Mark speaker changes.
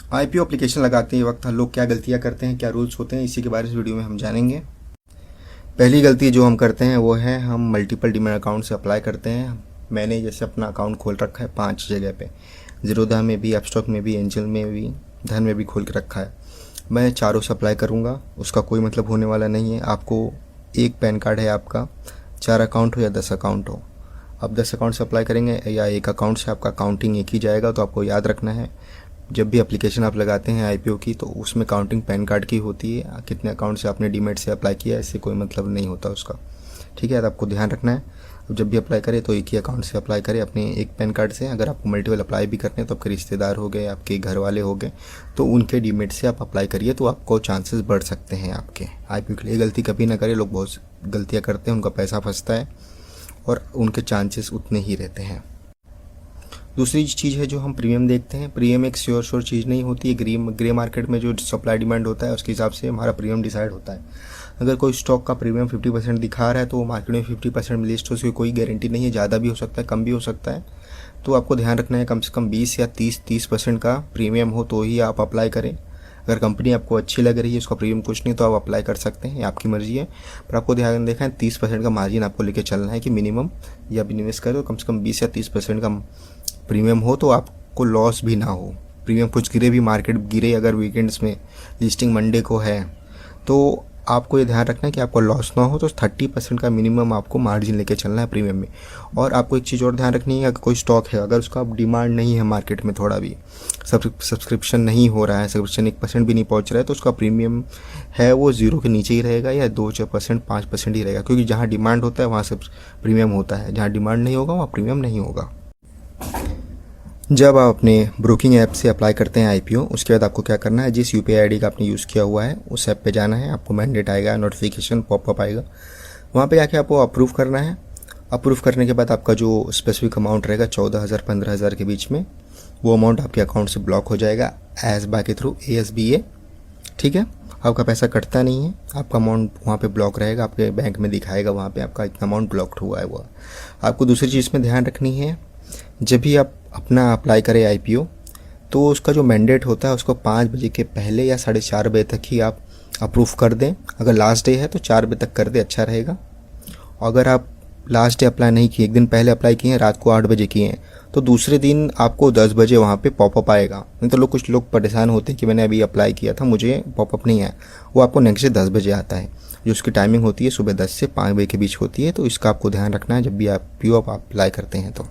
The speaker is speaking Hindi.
Speaker 1: आईपीओ एप्लीकेशन लगाते वक्त लोग क्या गलतियां करते हैं, क्या रूल्स होते हैं, इसी के बारे में वीडियो में हम जानेंगे। पहली गलती जो हम करते हैं वो है हम मल्टीपल डीमैट अकाउंट से अप्लाई करते हैं। मैंने जैसे अपना अकाउंट खोल रखा है 5 जगह पे, ज़ीरोधा में भी, अपस्टॉक में भी, एंजल में भी, धन में भी खोल के रखा है। मैं चारों से अप्लाई करूँगा, उसका कोई मतलब होने वाला नहीं है। आपको एक पैन कार्ड है आपका, 4 अकाउंट हो या 10 अकाउंट हो, आप 10 अकाउंट से अप्लाई करेंगे या एक अकाउंट से, आपका काउंटिंग एक ही जाएगा। तो आपको याद रखना है जब भी एप्लीकेशन आप लगाते हैं आईपीओ की, तो उसमें काउंटिंग पैन कार्ड की होती है। कितने अकाउंट से आपने डीमैट से अप्लाई किया, इससे कोई मतलब नहीं होता उसका, ठीक है। तो आपको ध्यान रखना है अब जब भी अप्लाई करें तो एक ही अकाउंट से अप्लाई करें, अपने एक पैन कार्ड से। अगर आपको मल्टीपल अप्लाई भी करने हैं तो आपके रिश्तेदार हो गए, आपके घर वाले हो गए, तो उनके डीमैट से आप अप्लाई करिए, तो आपको चांसेस बढ़ सकते हैं आपके आईपीओ के लिए। गलती कभी ना करें, लोग बहुत गलतियाँ करते हैं, उनका पैसा फंसता है और उनके चांसेस उतने ही रहते हैं। दूसरी चीज़ है जो हम प्रीमियम देखते हैं। प्रीमियम एक श्योर चीज़ नहीं होती है। ग्रे मार्केट में जो सप्लाई डिमांड होता है उसके हिसाब से हमारा प्रीमियम डिसाइड होता है। अगर कोई स्टॉक का प्रीमियम 50% दिखा रहा है तो वो मार्केट में 50% में लिस्ट हो, उसकी कोई गारंटी नहीं है, ज़्यादा भी हो सकता है, कम भी हो सकता है। तो आपको ध्यान रखना है कम से कम 20 या 30% का प्रीमियम हो तो ही आप अप्लाई करें। अगर कंपनी आपको अच्छी लग रही है, उसका प्रीमियम कुछ नहीं, तो आप अप्लाई कर सकते हैं, ये आपकी मर्ज़ी है। पर आपको ध्यान देखना है 30% का मार्जिन आपको लेके चलना है कि मिनिमम, या भी इन्वेस्ट करें तो कम से कम 20 या 30% का प्रीमियम हो, तो आपको लॉस भी ना हो। प्रीमियम कुछ गिरे भी, मार्केट गिरे, अगर वीकेंड्स में लिस्टिंग मंडे को है, तो आपको ये ध्यान रखना है कि आपको लॉस ना हो। तो 30% का मिनिमम आपको मार्जिन लेके चलना है प्रीमियम में। और आपको एक चीज़ और ध्यान रखनी है, अगर कोई स्टॉक है, अगर उसका डिमांड नहीं है मार्केट में, थोड़ा भी सब्सक्रिप्शन नहीं हो रहा है, सब्सक्रिप्शन 1% भी नहीं पहुंच रहा है, तो उसका प्रीमियम है वो 0 के नीचे ही रहेगा, या 2% 5% ही रहेगा। क्योंकि जहाँ डिमांड होता है वहाँ सब प्रीमियम होता है, जहाँ डिमांड नहीं होगा वहाँ प्रीमियम नहीं होगा। जब आप अपने ब्रोकिंग ऐप से अप्लाई करते हैं आईपीओ, उसके बाद आपको क्या करना है, जिस यूपीआई आईडी का आपने यूज़ किया हुआ है उस ऐप पे जाना है। आपको मैंडेट आएगा, नोटिफिकेशन पॉपअप आएगा, वहाँ पे जाके आपको अप्रूव करना है। अप्रूव करने के बाद आपका जो स्पेसिफिक अमाउंट रहेगा 14,000 15,000 के बीच में, वो अमाउंट आपके अकाउंट से ब्लॉक हो जाएगा एज बाय के थ्रू ASBA, ठीक है। आपका पैसा कटता नहीं है, आपका अमाउंट वहाँ पे ब्लॉक रहेगा, आपके बैंक में दिखाएगा वहाँ पे आपका इतना अमाउंट ब्लॉक्ड हुआ है वो। आपको दूसरी चीज़ में ध्यान रखनी है, जब भी आप अपना अप्लाई करें आईपीओ, तो उसका जो मैंडेट होता है उसको 5 बजे के पहले या 4:30 बजे तक ही आप अप्रूव कर दें। अगर लास्ट डे है तो 4 बजे तक कर दें, अच्छा रहेगा। अगर आप लास्ट डे अप्लाई नहीं किए, एक दिन पहले अप्लाई किए हैं, रात को 8 बजे किए हैं, तो दूसरे दिन आपको 10 बजे वहाँ पे पॉपअप आएगा। नहीं तो कुछ लोग परेशान होते हैं कि मैंने अभी अप्लाई किया था, मुझे पॉपअप नहीं आया। वो आपको नेक्स्ट डे 10 बजे आता है, जो उसकी टाइमिंग होती है सुबह 10 से 5 बजे के बीच होती है। तो इसका आपको ध्यान रखना है जब भी आप आईपीओ अप्लाई करते हैं तो।